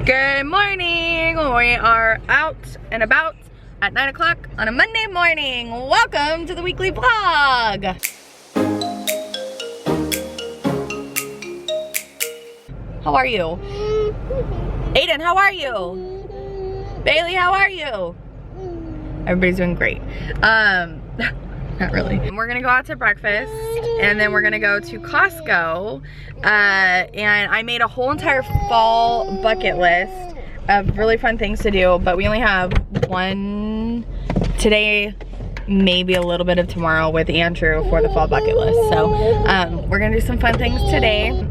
Good morning. We are out and about at 9 o'clock on a Monday morning. Welcome to the weekly vlog. How are you? Aiden, how are you? Bailey, how are you? Everybody's doing great. Not really. We're gonna go out to breakfast and then we're gonna go to Costco. And I made a whole entire fall bucket list of really fun things to do, but we only have one today, maybe a little bit of tomorrow with Andrew for the fall bucket list. So we're gonna do some fun things today.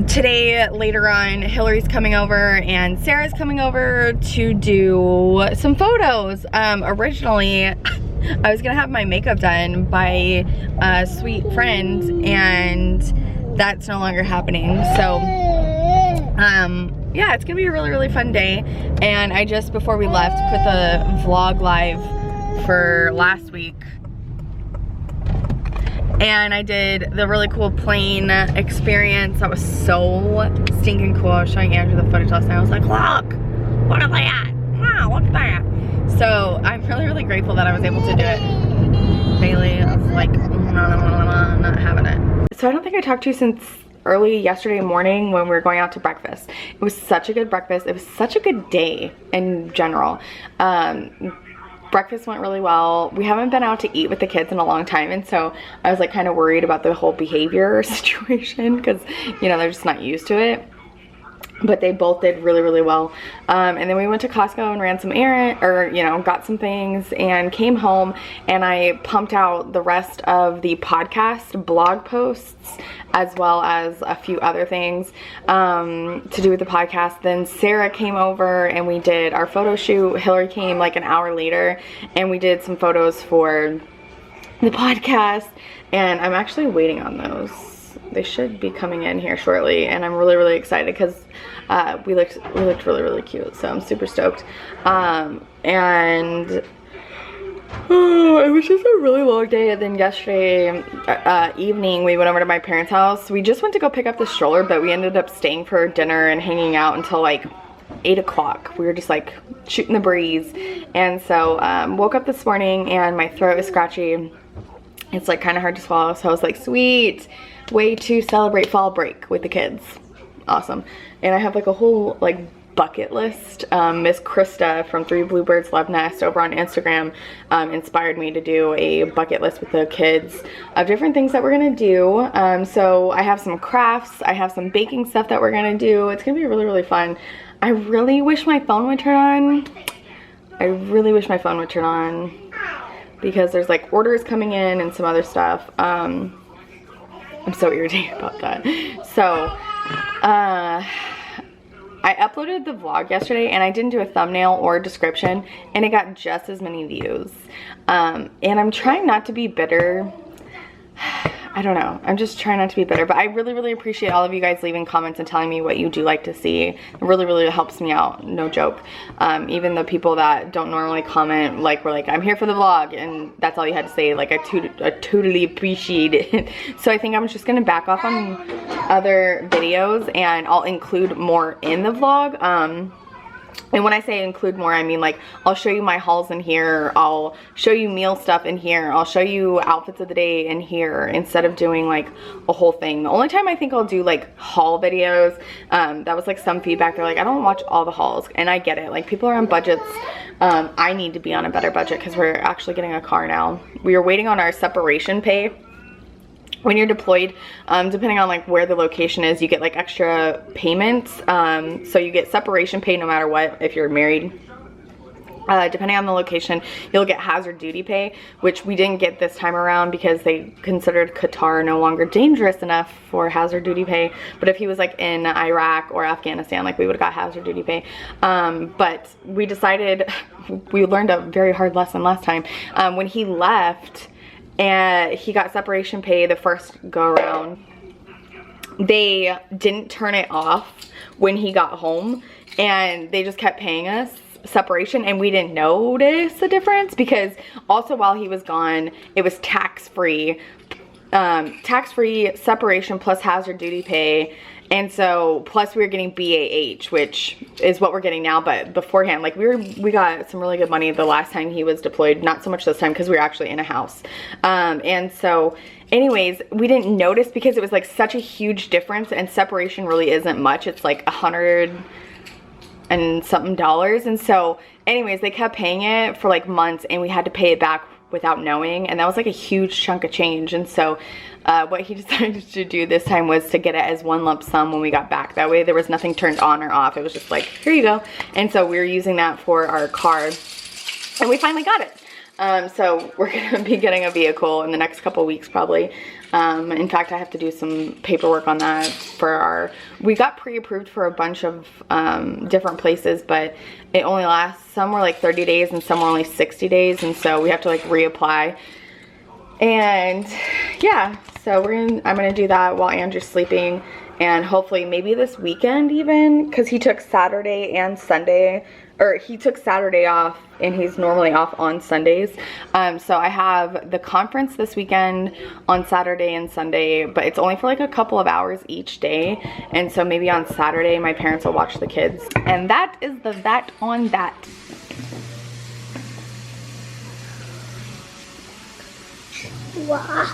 Today, later on, Hillary's coming over and Sarah's coming over to do some photos. Originally, I was gonna have my makeup done by a sweet friend, and that's no longer happening. So, yeah, it's gonna be a really fun day. And I just, before we left, put the vlog live for last week. And I did the really cool plane experience. That was so stinking cool. I was showing Andrew the footage last night. I was like, look, what are they at? Wow, look at that. So I'm really grateful that I was able to do it. Bailey was like, no, not having it. So I don't think I talked to you since early yesterday morning when we were going out to breakfast. It was such a good breakfast. It was such a good day in general. Breakfast went really well. We haven't been out to eat with the kids in a long time, and so I was like kind of worried about the whole behavior situation because, you know, they're just not used to it. But they both did really well. And then we went to Costco and ran some errands, or, you know, got some things and came home, and I pumped out the rest of the podcast blog posts as well as a few other things to do with the podcast. Then Sarah came over and we did our photo shoot. Hillary came like an hour later and we did some photos for the podcast, and I'm actually waiting on those. They should be coming in here shortly, and I'm really excited because we looked really cute, so I'm super stoked. And it was just a really long day. And then yesterday evening we went over to my parents' house. We just went to go pick up the stroller, but we ended up staying for dinner and hanging out until like 8 o'clock. We were just like shooting the breeze. And so woke up this morning and my throat is scratchy. It's like kind of hard to swallow, so I was like, sweet way to celebrate fall break with the kids. Awesome. And I have like a whole like bucket list. Miss Krista from 3 Bluebirds Love Nest over on Instagram inspired me to do a bucket list with the kids of different things that we're gonna do. So I have some crafts, I have some baking stuff that we're gonna do. It's gonna be really fun. I really wish my phone would turn on. I really wish my phone would turn on because there's like orders coming in and some other stuff. I'm so irritated about that. So I uploaded the vlog yesterday and I didn't do a thumbnail or a description, and it got just as many views. And I'm trying not to be bitter. I don't know. I'm just trying not to be bitter, but I really appreciate all of you guys leaving comments and telling me what you do like to see. It really helps me out, no joke. Even the people that don't normally comment, like, were like, I'm here for the vlog, and that's all you had to say. Like, I totally appreciate it. So I think I'm just gonna back off on other videos, and I'll include more in the vlog. And when I say include more, I mean like I'll show you my hauls in here, I'll show you meal stuff in here, I'll show you outfits of the day in here, instead of doing like a whole thing. The only time I think I'll do like haul videos, that was like some feedback. They're like, I don't watch all the hauls, and I get it. Like, people are on budgets. I need to be on a better budget because we're actually getting a car now. We are waiting on our separation pay. When you're deployed, depending on like where the location is, you get like extra payments. So you get separation pay no matter what if you're married. Depending on the location, you'll get hazard duty pay, which we didn't get this time around because they considered Qatar no longer dangerous enough for hazard duty pay. But if he was like in Iraq or Afghanistan, like, we would have got hazard duty pay. But we decided, we learned a very hard lesson last time. When he left, and he got separation pay the first go around, they didn't turn it off when he got home, and they just kept paying us separation, and we didn't notice the difference because also while he was gone, it was tax-free tax-free separation plus hazard duty pay. And so, plus we were getting BAH, which is what we're getting now, but beforehand, like we got some really good money the last time he was deployed, not so much this time because we were actually in a house. And so anyways, we didn't notice because it was like such a huge difference, and separation really isn't much. It's like $100 and something dollars. And so anyways, they kept paying it for like months, and we had to pay it back without knowing, and that was like a huge chunk of change. And so what he decided to do this time was to get it as one lump sum when we got back. That way there was nothing turned on or off. It was just like, here you go. And so we were using that for our car, and we finally got it. So we're gonna be getting a vehicle in the next couple weeks probably. In fact, I have to do some paperwork on that for we got pre-approved for a bunch of different places, but it only lasts, some were like 30 days and some were only 60 days. And so we have to like reapply. And yeah, so I'm gonna do that while Andrew's sleeping, and hopefully maybe this weekend even, because he took Saturday and Sunday, or he took Saturday off and he's normally off on Sundays. So I have the conference this weekend on Saturday and Sunday, but it's only for like a couple of hours each day. And so maybe on Saturday my parents will watch the kids. And that is that on that. Wow.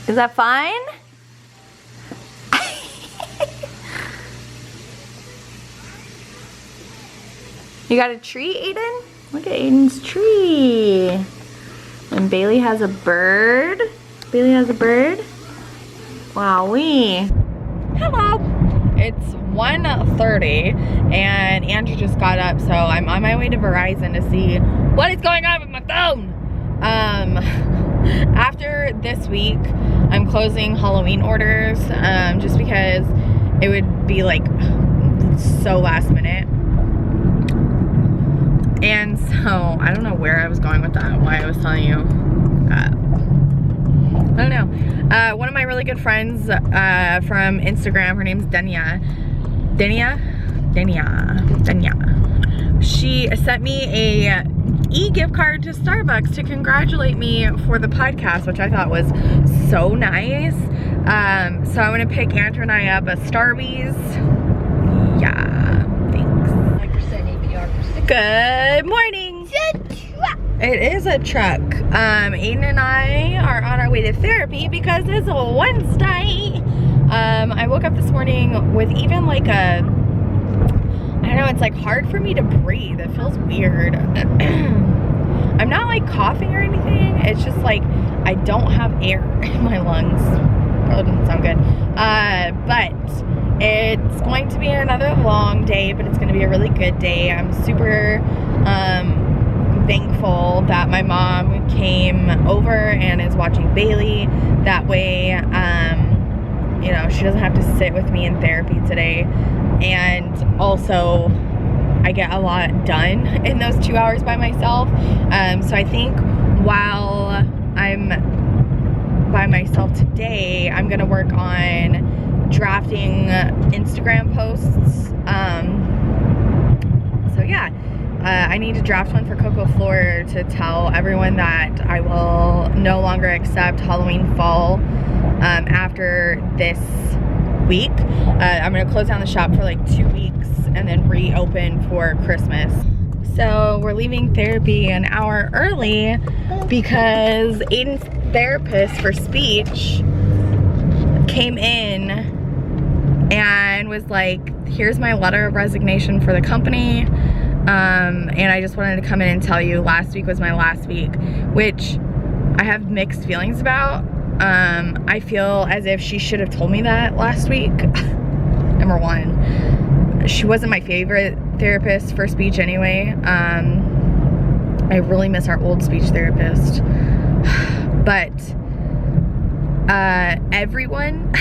Is that fine? You got a tree, Aiden? Look at Aiden's tree. And Bailey has a bird. Bailey has a bird. Wowee. Hello. It's 1:30 and Andrew just got up, so I'm on my way to Verizon to see what is going on with my phone. After this week, I'm closing Halloween orders, just because it would be like so last minute. And so, I don't know where I was going with that, why I was telling you. I don't know. One of my really good friends from Instagram, her name's Denia. She sent me a e-gift card to Starbucks to congratulate me for the podcast, which I thought was so nice. So I'm gonna pick Andrew and I up a Starbies. Yeah, thanks. Good morning. It is a truck. Aiden and I are on our way to therapy because it's a Wednesday. I woke up this morning with even like a, I don't know, it's like hard for me to breathe. It feels weird. I'm not like coughing or anything. It's just like I don't have air in my lungs. Probably doesn't sound good. But it's going to be another long day, but it's going to be a really good day. I'm super thankful that my mom came over and is watching Bailey. That way, you know, she doesn't have to sit with me in therapy today. And also, I get a lot done in those 2 hours by myself. So I think while I'm by myself today, I'm gonna work on drafting Instagram posts. So yeah, I need to draft one for Cocco Floor to tell everyone that I will no longer accept Halloween fall after this week. I'm gonna close down the shop for like 2 weeks and then reopen for Christmas. So we're leaving therapy an hour early because Aiden's therapist for speech came in and was like, here's my letter of resignation for the company. And I just wanted to come in and tell you last week was my last week, which I have mixed feelings about. I feel as if she should have told me that last week. Number one, she wasn't my favorite therapist for speech anyway. I really miss our old speech therapist. But everyone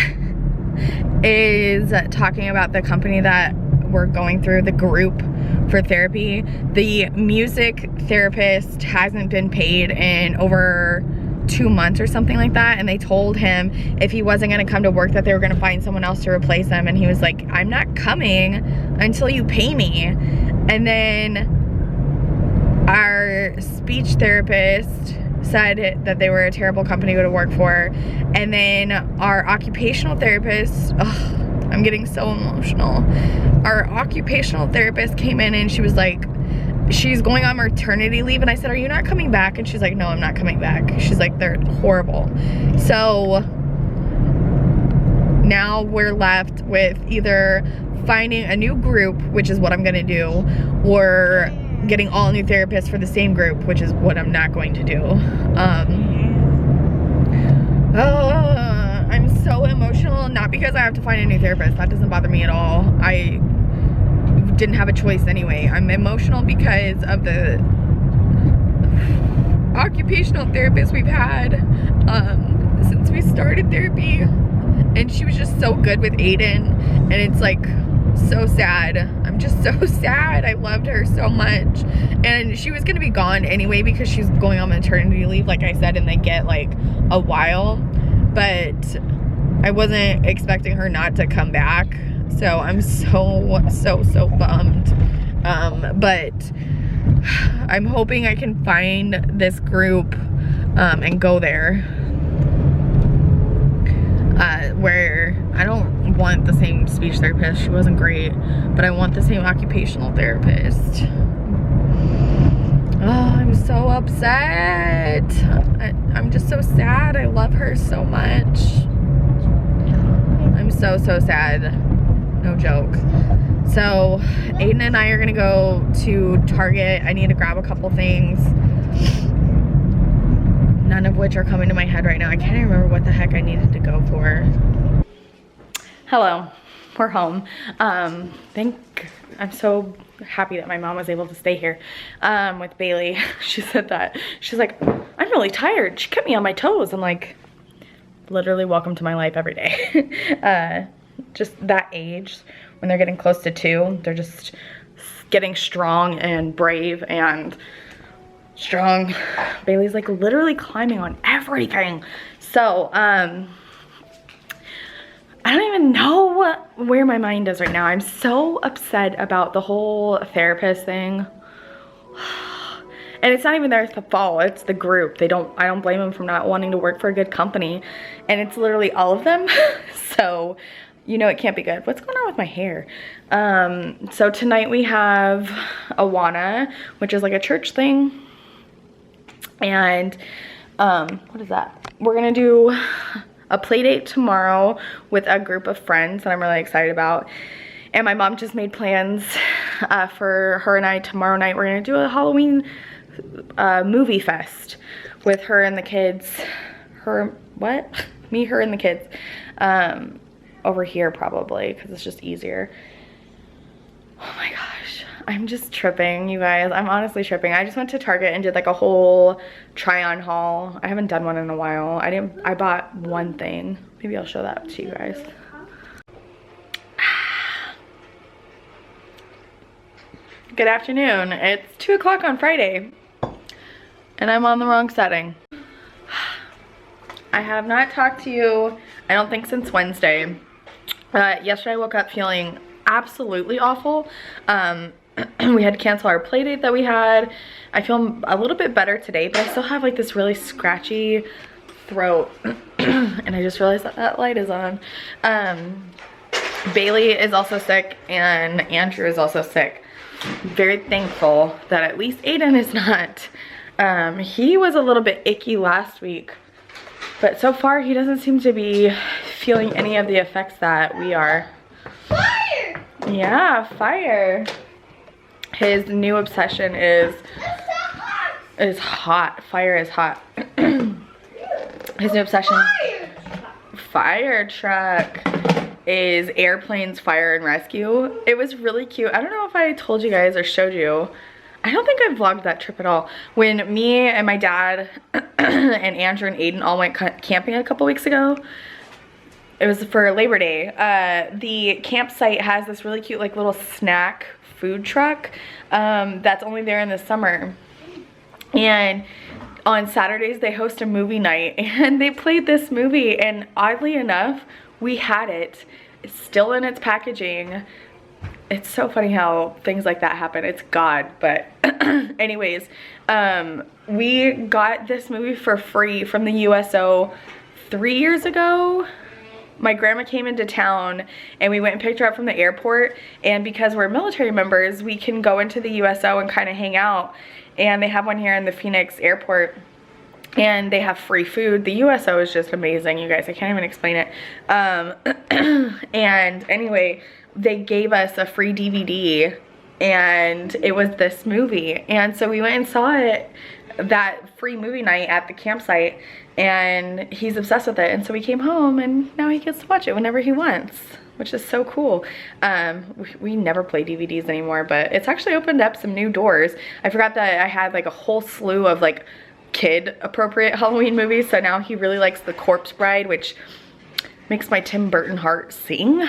is talking about the company that we're going through, the group for therapy. The music therapist hasn't been paid in over 2 months or something like that, and they told him if he wasn't going to come to work that they were going to find someone else to replace him, and he was like, I'm not coming until you pay me. And then our speech therapist said that they were a terrible company to work for. And then our occupational therapist, I'm getting so emotional. Our occupational therapist came in and she was like, she's going on maternity leave. And I said, are you not coming back? And she's like, no, I'm not coming back. She's like, they're horrible. So now we're left with either finding a new group, which is what I'm gonna do, or getting all new therapists for the same group, which is what I'm not going to do. I'm so emotional, not because I have to find a new therapist. That doesn't bother me at all. I didn't have a choice anyway. I'm emotional because of the occupational therapist we've had since we started therapy. And she was just so good with Aiden, and it's like so sad. I'm just so sad. I loved her so much. And she was gonna be gone anyway because she's going on maternity leave, like I said, and they get like a while. But I wasn't expecting her not to come back. So I'm so bummed. But I'm hoping I can find this group and go there. Where I don't want the same speech therapist, she wasn't great, but I want the same occupational therapist. Oh, I'm so upset. I'm just so sad. I love her so much. I'm so sad. No joke. So Aiden and I are gonna go to Target. I need to grab a couple things, none of which are coming to my head right now. I can't even remember what the heck I needed to go for. Hello, we're home. I'm so happy that my mom was able to stay here with Bailey. She said that. She's like, I'm really tired. She kept me on my toes. I'm like, literally welcome to my life every day. Just that age, when they're getting close to 2, they're just getting strong and brave and strong. Bailey's like literally climbing on everything. So I don't even know where my mind is right now. I'm so upset about the whole therapist thing. And it's not even their fault, it's the group. I don't blame them for not wanting to work for a good company. And it's literally all of them. So, you know it can't be good. What's going on with my hair? So tonight we have Awana, which is like a church thing. And what is that? We're gonna do a play date tomorrow with a group of friends that I'm really excited about. And my mom just made plans for her and I tomorrow night. We're gonna do a Halloween movie fest with her and the kids. Me, her, and the kids. Over here probably, because it's just easier. Oh my gosh, I'm just tripping, you guys. I'm honestly tripping. I just went to Target and did like a whole try-on haul. I haven't done one in a while. I bought one thing. Maybe I'll show that to you guys. Good afternoon. It's 2 o'clock on Friday, and I'm on the wrong setting. I have not talked to you, I don't think, since Wednesday. Yesterday I woke up feeling absolutely awful. We had to cancel our play date that we had. I feel a little bit better today, but I still have like this really scratchy throat. And I just realized that that light is on. Bailey is also sick and Andrew is also sick. Very thankful that at least Aiden is not. He was a little bit icky last week, but so far he doesn't seem to be feeling any of the effects that we are. Fire! Yeah, fire. His new obsession is hot. Fire is hot. His new obsession, fire truck, is airplanes, fire, and rescue. It was really cute. I don't know if I told you guys or showed you. I don't think I vlogged that trip at all. When me and my dad and Andrew and Aiden all went camping a couple weeks ago, it was for Labor Day. The campsite has this really cute like little snack food truck that's only there in the summer. And on Saturdays they host a movie night and they played this movie, and oddly enough we had it. It's still in its packaging it's so funny how things like that happen. It's God, but anyways, we got this movie for free from the USO 3 years ago. My grandma came into town and we went and picked her up from the airport, and because we're military members, we can go into the USO and kind of hang out, and they have one here in the Phoenix airport and they have free food. The USO is just amazing, you guys. I can't even explain it. And anyway, they gave us a free DVD and it was this movie, and so we went and saw it that free movie night at the campsite, and he's obsessed with it, and so we came home and now he gets to watch it whenever he wants, which is so cool. We never play DVDs anymore, but it's actually opened up some new doors. I forgot that I had like a whole slew of like kid appropriate Halloween movies, so now he really likes The Corpse Bride, which makes my Tim Burton heart sing.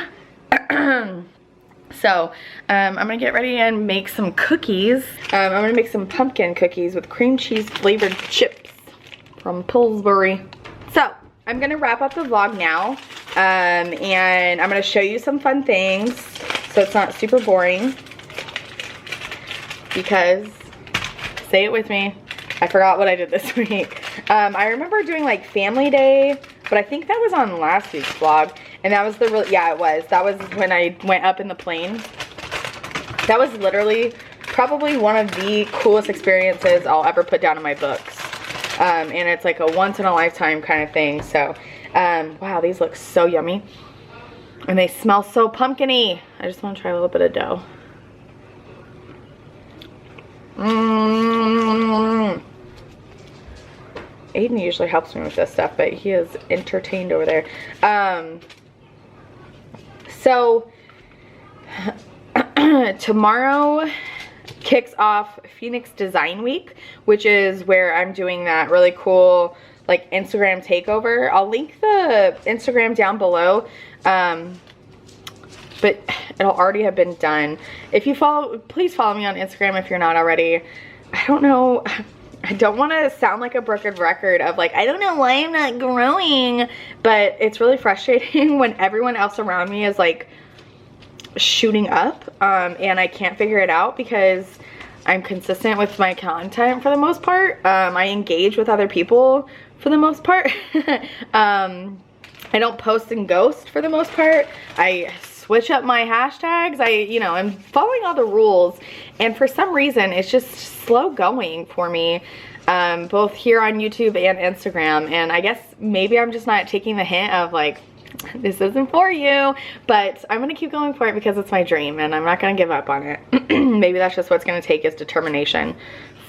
So I'm gonna get ready and make some cookies. I'm gonna make some pumpkin cookies with cream cheese flavored chips from Pillsbury. So I'm gonna wrap up the vlog now, and I'm gonna show you some fun things so it's not super boring, because, say it with me, I forgot what I did this week. I remember doing like Family Day, but I think that was on last week's vlog. And that was the yeah, it was. That was when I went up in the plane. That was literally probably one of the coolest experiences I'll ever put down in my books. And it's like a once in a lifetime kind of thing. So, wow, these look so yummy. And they smell so pumpkin-y. I just want to try a little bit of dough. Mmm. Aiden usually helps me with this stuff, but he is entertained over there. So tomorrow kicks off Phoenix Design Week, which is where I'm doing that really cool like Instagram takeover. I'll link the Instagram down below, but it'll already have been done. If you follow, please follow me on Instagram if you're not already. I don't know, I don't want to sound like a broken record of like, I don't know why I'm not growing, but it's really frustrating when everyone else around me is like shooting up, and I can't figure it out because I'm consistent with my content for the most part. I engage with other people for the most part. I don't post and ghost for the most part. I switch up my hashtags. I'm following all the rules, and for some reason it's just slow going for me, both here on YouTube and Instagram. And I guess maybe I'm just not taking the hint of like, this isn't for you, but I'm gonna keep going for it because it's my dream and I'm not gonna give up on it. Maybe that's just what's gonna take is determination.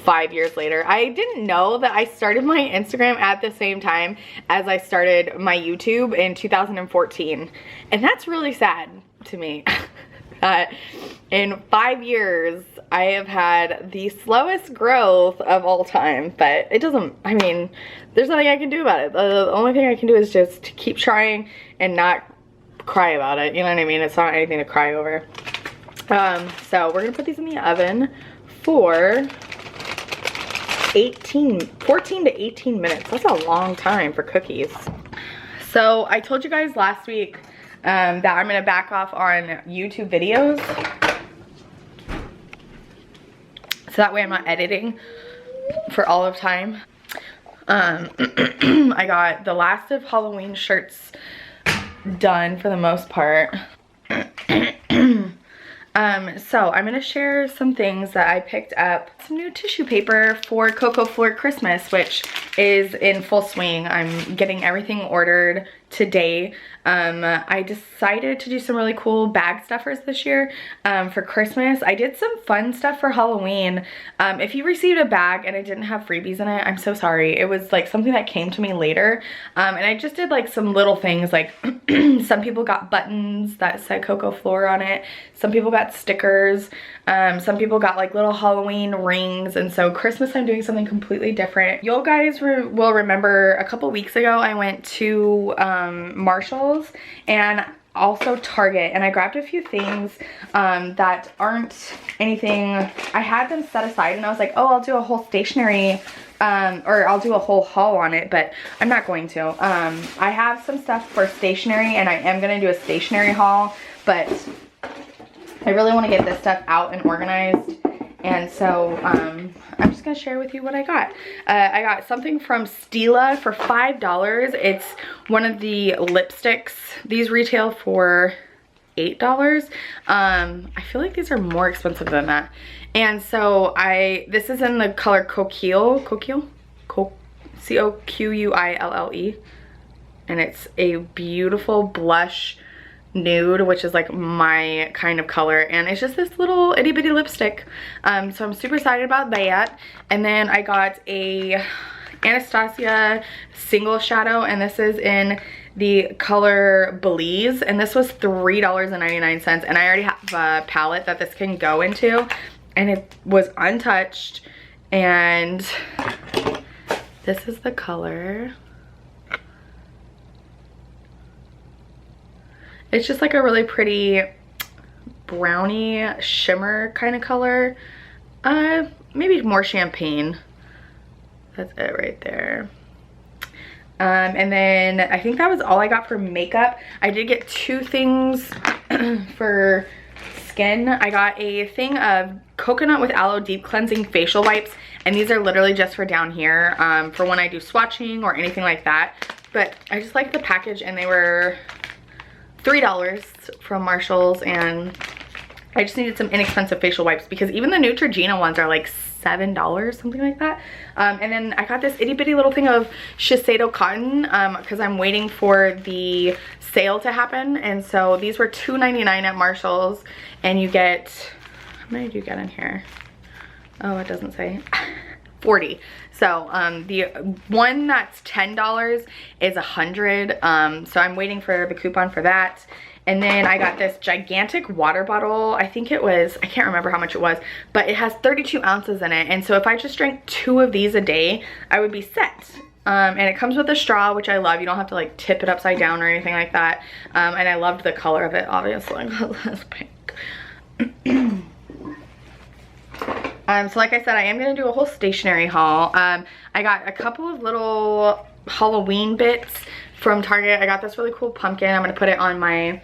5 years later. I didn't know that I started my Instagram at the same time as I started my YouTube in 2014. And that's really sad to me. In 5 years, I have had the slowest growth of all time, but it doesn't, I mean, there's nothing I can do about it. The only thing I can do is just keep trying and not cry about it. You know what I mean? It's not anything to cry over. So we're gonna put these in the oven for 14 to 18 minutes. That's a long time for cookies. So I told you guys last week that I'm gonna back off on YouTube videos, so that way I'm not editing for all of time. I got the last of Halloween shirts done for the most part. So I'm gonna share some things that I picked up. Some new tissue paper for Cocco for Christmas, which is in full swing. I'm getting everything ordered today. I decided to do some really cool bag stuffers this year for Christmas. I did some fun stuff for Halloween. If you received a bag and it didn't have freebies in it, I'm so sorry. It was like something that came to me later. And I just did like some little things, like some people got buttons that said Cocco Floor on it. Some people got stickers. Some people got like little Halloween rings. And so Christmas, I'm doing something completely different. You guys will remember a couple weeks ago, I went to Marshall's and also Target, and I grabbed a few things that aren't anything. I had them set aside and I was like, oh, I'll do a whole stationery or I'll do a whole haul on it, but I'm not going to. I have some stuff for stationery and I am gonna do a stationery haul, but I really want to get this stuff out and organized. And so I'm just going to share with you what I got. I got something from Stila for $5. It's one of the lipsticks. These retail for $8. I feel like these are more expensive than that. And so this is in the color Cocco, C-O-Q-U-I-L-L-E. And it's a beautiful blush nude, which is like my kind of color, and it's just this little itty bitty lipstick. So I'm super excited about that. And then I got a Anastasia single shadow, and this is in the color Belize, and this was $3.99, and I already have a palette that this can go into, and it was untouched. And this is the color. It's just like a really pretty brownie shimmer kind of color. Maybe more champagne. That's it right there. And then I think that was all I got for makeup. I did get 2 things for skin. I got a thing of coconut with aloe deep cleansing facial wipes, and these are literally just for down here, for when I do swatching or anything like that. But I just like the package, and they were $3 from Marshall's, and I just needed some inexpensive facial wipes because even the Neutrogena ones are like $7, something like that. And then I got this itty bitty little thing of Shiseido cotton because I'm waiting for the sale to happen. And so these were $2.99 at Marshall's, and you get, how many do you get in here? Oh, it doesn't say. 40. So the one that's $10 is 100. So I'm waiting for the coupon for that. And then I got this gigantic water bottle. I think it was, I can't remember how much it was, but it has 32 ounces in it. And so if I just drank 2 of these a day, I would be set. And it comes with a straw, which I love. You don't have to like tip it upside down or anything like that. And I loved the color of it, obviously. It's pink. So like I said, I am going to do a whole stationery haul. I got a couple of little Halloween bits from Target. I got this really cool pumpkin. I'm going to put it on my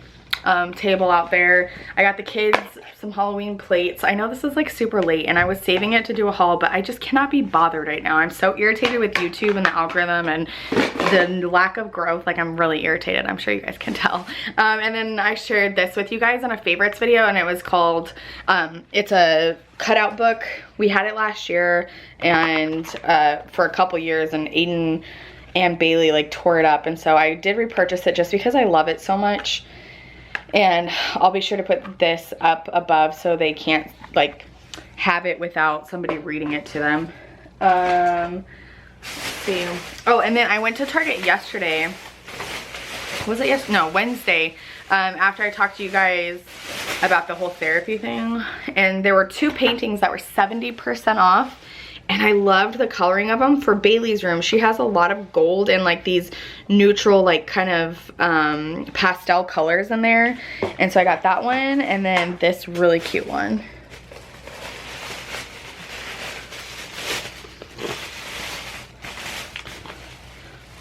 table out there. I got the kids some Halloween plates. I know this is like super late, and I was saving it to do a haul, but I just cannot be bothered right now. I'm so irritated with YouTube and the algorithm and the lack of growth. Like, I'm really irritated. I'm sure you guys can tell. And then I shared this with you guys in a favorites video, and it was called, it's a cutout book. We had it last year, and for a couple years, and Aiden and Bailey like tore it up, and so I did repurchase it just because I love it so much. And I'll be sure to put this up above so they can't like have it without somebody reading it to them. Let's see. Oh, and then I went to Target yesterday. Was it yesterday? No, Wednesday. After I talked to you guys about the whole therapy thing, and there were 2 paintings that were 70% off. And I loved the coloring of them. For Bailey's room, she has a lot of gold and like these neutral like kind of pastel colors in there. And so I got that one, and then this really cute one.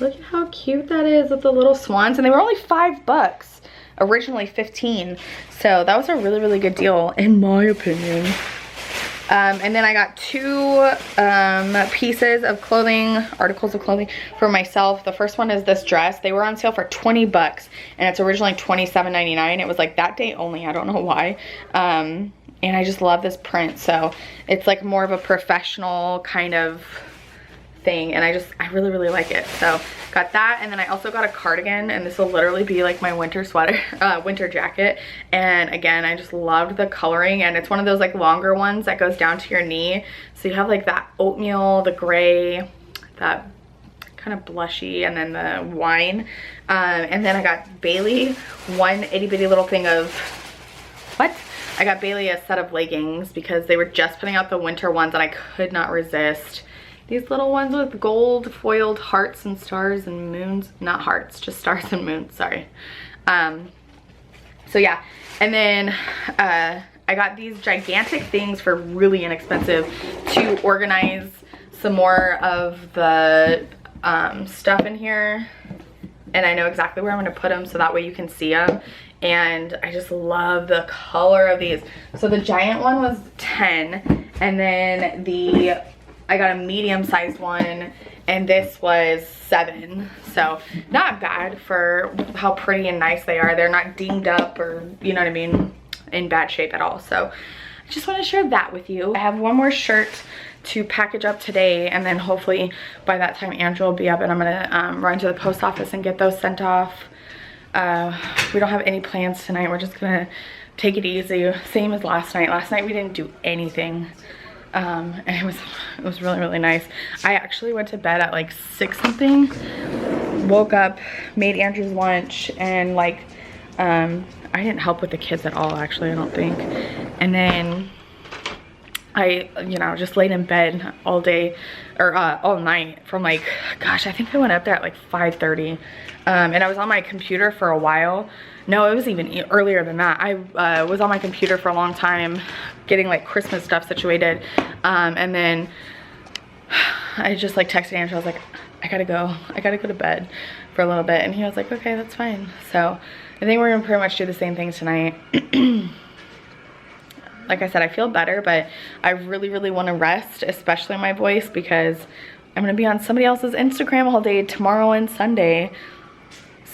Look at how cute that is with the little swans. And they were only $5, originally 15. So that was a really, really good deal in my opinion. And then I got 2 pieces of clothing, articles of clothing for myself. The first one is this dress. They were on sale for $20, and it's originally $27.99. It was like that day only. I don't know why. And I just love this print. So it's like more of a professional kind of thing, and I really, really like it. So got that, and then I also got a cardigan, and this will literally be like my winter sweater, winter jacket. And again, I just loved the coloring, and it's one of those like longer ones that goes down to your knee. So you have like that oatmeal, the gray, that kind of blushy, and then the wine. And then I got Bailey one itty bitty little thing of, what? I got Bailey a set of leggings because they were just putting out the winter ones, and I could not resist. These little ones with gold foiled hearts and stars and moons. Not hearts, just stars and moons, sorry. So yeah, and then I got these gigantic things for really inexpensive to organize some more of the stuff in here. And I know exactly where I'm gonna put them so that way you can see them. and I just love the color of these. So the giant one was 10, and then I got a medium-sized one, and this was 7. So not bad for how pretty and nice they are. They're not dinged up or, you know what I mean, in bad shape at all. So I just want to share that with you. I have one more shirt to package up today, and then hopefully by that time Andrew will be up, and I'm gonna run to the post office and get those sent off. We don't have any plans tonight. We're just gonna take it easy, same as last night. Last night we didn't do anything, and it was really, really nice. I actually went to bed at like 6 something, woke up, made Andrew's lunch, and like I didn't help with the kids at all, actually, I don't think. And then I, you know, just laid in bed all day, or all night from like, gosh, I think I went up there at like 5:30. And I was on my computer for a while. No, it was even earlier than that. I was on my computer for a long time getting like Christmas stuff situated. And then I just like texted Andrew. I was like, I gotta go to bed for a little bit. And he was like, okay, that's fine. So I think we're gonna pretty much do the same thing tonight. Like I said, I feel better, but I really, really want to rest, especially my voice, because I'm going to be on somebody else's Instagram all day tomorrow and Sunday.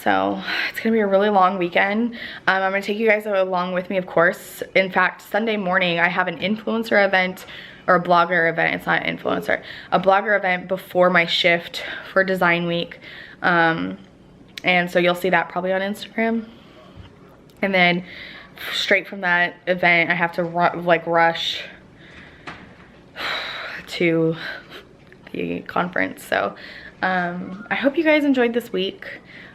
So it's going to be a really long weekend. I'm going to take you guys along with me, of course. In fact, Sunday morning, I have an influencer event, or a blogger event. It's not an influencer. A blogger event before my shift for design week. And so you'll see that probably on Instagram. And then straight from that event, I have to rush to the conference. So I hope you guys enjoyed this week.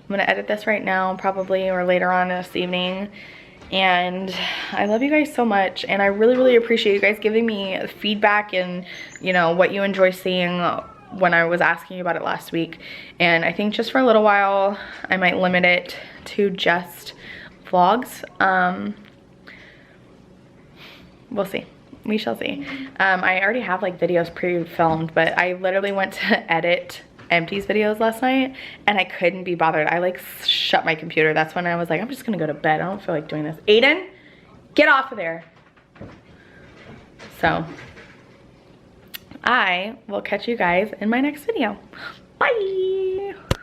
I'm gonna edit this right now, probably, or later on this evening. And I love you guys so much, and I really, really appreciate you guys giving me feedback and, you know, what you enjoy seeing when I was asking you about it last week. And I think just for a little while I might limit it to just vlogs. We'll see. We shall see. I already have like videos pre-filmed, but I literally went to edit Empty's videos last night and I couldn't be bothered. I like shut my computer. That's when I was like, I'm just gonna go to bed. I don't feel like doing this. Aiden, get off of there. So I will catch you guys in my next video. Bye.